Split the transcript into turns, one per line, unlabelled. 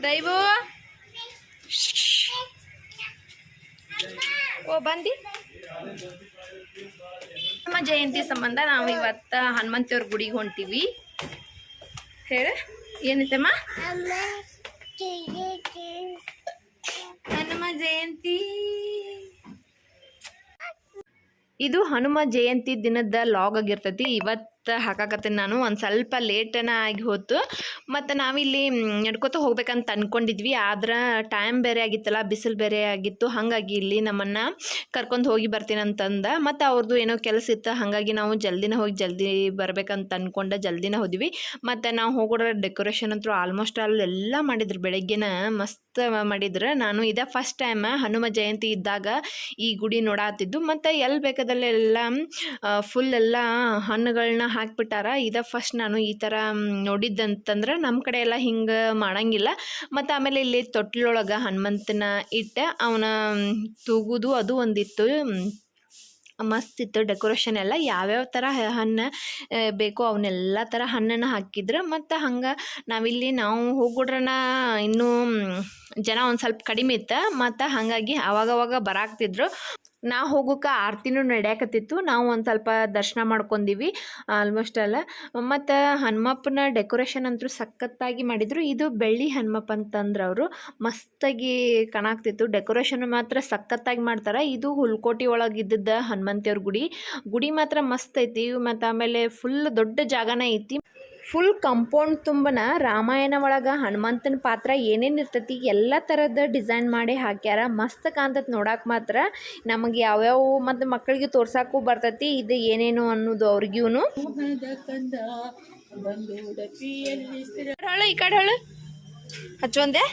ದೈವು ಓ ಬಂದಿ. ನಮ್ಮ ಜಯಂತಿ ಸಂಬಂಧ ನಾವು ಇವತ್ತು ಹನುಮಂತೇವ್ರ ಗುಡಿಗೆ ಹೊಂಟಿವಿ. ಹೇಳ ಏನೈತಮ್ಮ? ಹನುಮ ಜಯಂತಿ. ಇದು ಹನುಮ ಜಯಂತಿ ದಿನದ ಲಾಗ್ ಆಗಿರ್ತೈತಿ. ಇವತ್ತು ಹಾಕಾಕತ್ತೀನಿ ನಾನು. ಒಂದು ಸ್ವಲ್ಪ ಲೇಟನ ಆಗಿ ಹೋತು. ಮತ್ತು ನಾವಿಲ್ಲಿ ನಡ್ಕೋತ ಹೋಗ್ಬೇಕಂತ ಅಂದ್ಕೊಂಡಿದ್ವಿ. ಆದ್ರೆ ಟೈಮ್ ಬೇರೆ ಆಗಿತ್ತಲ್ಲ, ಬಿಸಿಲು ಬೇರೆ ಆಗಿತ್ತು. ಹಾಗಾಗಿ ಇಲ್ಲಿ ನಮ್ಮನ್ನು ಕರ್ಕೊಂಡು ಹೋಗಿ ಬರ್ತೀನಿ ಅಂತಂದ. ಮತ್ತು ಅವ್ರದ್ದು ಏನೋ ಕೆಲಸ ಇತ್ತು, ಹಾಗಾಗಿ ನಾವು ಜಲ್ದಿನ ಹೋಗಿ ಜಲ್ದಿ ಬರ್ಬೇಕಂತ ಅಂದ್ಕೊಂಡೆ ಜಲ್ದಿನ ಹೋದ್ವಿ. ಮತ್ತು ನಾವು ಹೋಗೋರ ಡೆಕೋರೇಷನ್ ಅಂತೂ ಆಲ್ಮೋಸ್ಟ್ ಎಲ್ಲ ಮಾಡಿದ್ರು. ಬೆಳಗ್ಗೆನ ಮಸ್ತ್ ಮಾಡಿದ್ರು. ನಾನು ಇದೇ ಫಸ್ಟ್ ಟೈಮ್ ಹನುಮ ಜಯಂತಿ ಇದ್ದಾಗ ಈ ಗುಡಿ ನೋಡಾತಿದ್ದು. ಮತ್ತು ಎಲ್ಲಿ ಬೇಕಾದಲ್ಲೆಲ್ಲ ಫುಲ್ ಎಲ್ಲ ಹಣ್ಣುಗಳನ್ನ ಹಾಕ್ಬಿಟ್ಟಾರ. ಇದ ಫಸ್ಟ್ ನಾನು ಈ ಥರ ನೋಡಿದ್ದಂತಂದ್ರೆ ನಮ್ಮ ಕಡೆ ಎಲ್ಲ ಹಿಂಗೆ ಮಾಡಂಗಿಲ್ಲ. ಮತ್ತು ಆಮೇಲೆ ಇಲ್ಲಿ ತೊಟ್ಲೊಳಗೆ ಹನುಮಂತನ ಇಟ್ಟು ಅವನ ತೂಗುದು ಅದು ಒಂದಿತ್ತು. ಮಸ್ತ್ ಇತ್ತು ಡೆಕೋರೇಷನ್ ಎಲ್ಲ. ಯಾವ್ಯಾವ ಥರ ಹಣ್ಣು ಬೇಕೋ ಅವನ್ನೆಲ್ಲ ಥರ ಹಣ್ಣನ್ನು ಹಾಕಿದ್ರು. ಮತ್ತು ಹಂಗೆ ನಾವು ಹೋಗ್ಬಿಡ್ರನ ಇನ್ನೂ ಜನ ಒಂದು ಸ್ವಲ್ಪ ಕಡಿಮೆ ಇತ್ತು. ಮತ್ತು ಹಾಗಾಗಿ ಅವಾಗವಾಗ ಬರಾಕ್ತಿದ್ರು. ನಾವು ಹೋಗೋಕೆ ಆರತಿನೂ ನಡೆಯಕತ್ತಿತ್ತು. ನಾವು ಒಂದು ಸ್ವಲ್ಪ ದರ್ಶನ ಮಾಡ್ಕೊಂಡೀವಿ ಆಲ್ಮೋಸ್ಟ್ ಎಲ್ಲ. ಮತ್ತು ಹನುಮಪ್ಪನ ಡೆಕೋರೇಷನ್ ಅಂತೂ ಸಖತ್ತಾಗಿ ಮಾಡಿದರು. ಇದು ಬೆಳ್ಳಿ ಹನುಮಪ್ಪ ಅಂತಂದ್ರೆ ಅವರು ಮಸ್ತಾಗಿ ಕಾಣಾಕ್ತಿತ್ತು. ಡೆಕೋರೇಷನ್ ಮಾತ್ರ ಸಖತ್ತಾಗಿ ಮಾಡ್ತಾರೆ. ಇದು ಹುಲ್ಕೋಟೆ ಒಳಗೆ ಇದ್ದಿದ್ದ ಹನುಮಂತೇವ್ರ ಗುಡಿ ಮಾತ್ರ ಮಸ್ತ್ ಐತಿ. ಮತ್ತು ಆಮೇಲೆ ಫುಲ್ ದೊಡ್ಡ ಜಾಗನೇ ಐತಿ. ಫುಲ್ ಕಾಂಪೌಂಡ್ ತುಂಬನ ರಾಮಾಯಣ ಒಳಗೆ ಹನುಮಂತನ ಪಾತ್ರ ಏನೇನು ಇರ್ತೈತಿ ಎಲ್ಲ ಥರದ ಡಿಸೈನ್ ಮಾಡಿ ಹಾಕ್ಯಾರ. ಮಸ್ತ್ ಕಾಣ್ತೈತಿ ನೋಡಕ್ಕೆ ಮಾತ್ರ. ನಮಗೆ ಯಾವ್ಯಾವ ಮತ್ತು ಮಕ್ಕಳಿಗೆ ತೋರ್ಸಾಕು ಬರ್ತೈತಿ ಇದು ಏನೇನು ಅನ್ನೋದು ಅವ್ರಿಗೂ. ಈ ಕಡೆ ಹೇಳು ಹಚ್ಚೊಂದೆ.